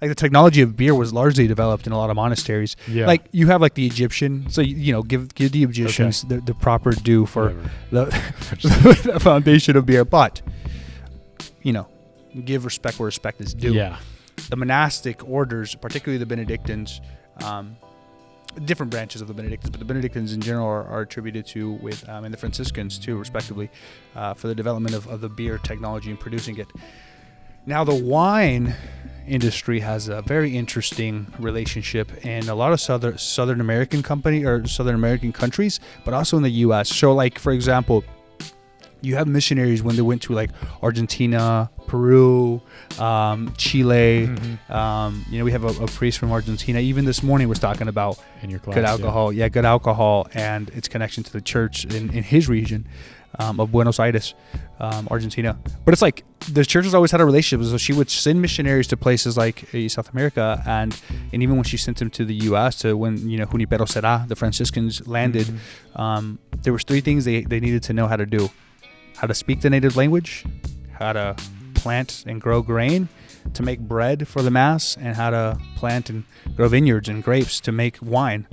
like the technology of beer was largely developed in a lot of monasteries. Yeah. Like you have like the Egyptian, so give the Egyptians the proper due for the foundation of beer, but give respect where respect is due. Yeah. The monastic orders, particularly the Benedictines, different branches of the Benedictines, but the Benedictines in general are attributed to with, and the Franciscans too, respectively, for the development of the beer technology and producing it. Now, the wine industry has a very interesting relationship in a lot of Southern American countries, but also in the U.S. So, like, for example, you have missionaries when they went to like Argentina, Peru, Chile. Mm-hmm. We have a priest from Argentina. Even this morning was talking about in your class, good alcohol. Yeah, good alcohol and its connection to the church in his region of Buenos Aires, Argentina. But it's like the church has always had a relationship. So she would send missionaries to places like South America, and even when she sent them to the U.S. to when Junipero Será, the Franciscans landed, there was 3 things they needed to know how to do: how to speak the native language, how to plant and grow grain to make bread for the mass, and how to plant and grow vineyards and grapes to make wine.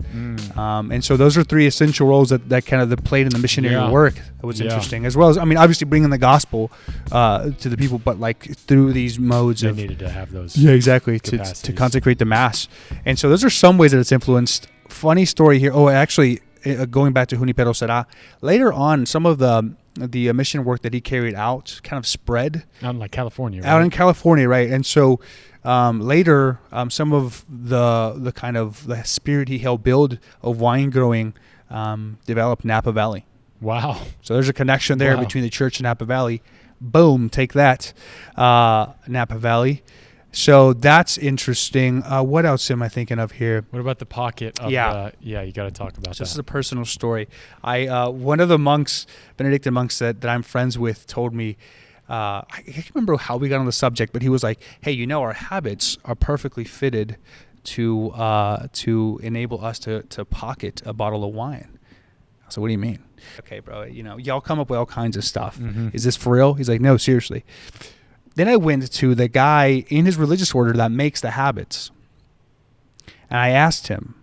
And so those are 3 essential roles that kind of played in the missionary work. That was interesting, as well as, obviously bringing the gospel to the people, but like through these modes they needed to have those. Yeah, exactly, to consecrate the mass. And so those are some ways that it's influenced. Funny story here. Oh, actually, going back to Junipero Será, later on, some of the mission work that he carried out kind of spread out in like California, right? Out in California, right? And so later, some of the kind of the spirit he helped build of wine growing developed Napa Valley. Wow! So there's a connection there between the church and Napa Valley. Boom, take that, Napa Valley. So that's interesting. What else am I thinking of here? What about the pocket of you got to talk about that. This is a personal story. One of the monks, Benedictine monks that I'm friends with, told me, I can't remember how we got on the subject, but he was like, hey, our habits are perfectly fitted to enable us to pocket a bottle of wine. So what do you mean? Okay, bro, y'all come up with all kinds of stuff. Mm-hmm. Is this for real? He's like, no, seriously. Then I went to the guy in his religious order that makes the habits. And I asked him,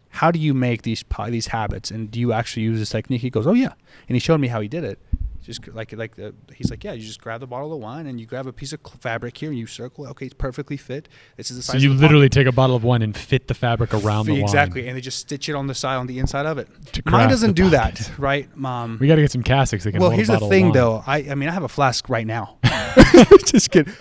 how do you make these habits? And do you actually use this technique? He goes, oh, yeah. And he showed me how he did it. Just he's like, yeah, you just grab the bottle of wine and you grab a piece of fabric here and you circle. Okay, it's perfectly fit. This is the size. So you literally take a bottle of wine and fit the fabric around the wine. Exactly, and they just stitch it on the inside of it. Mine doesn't do that, right? We got to get some caskets that can hold a bottle of wine. Well, here's the thing, though. I have a flask right now. Just kidding.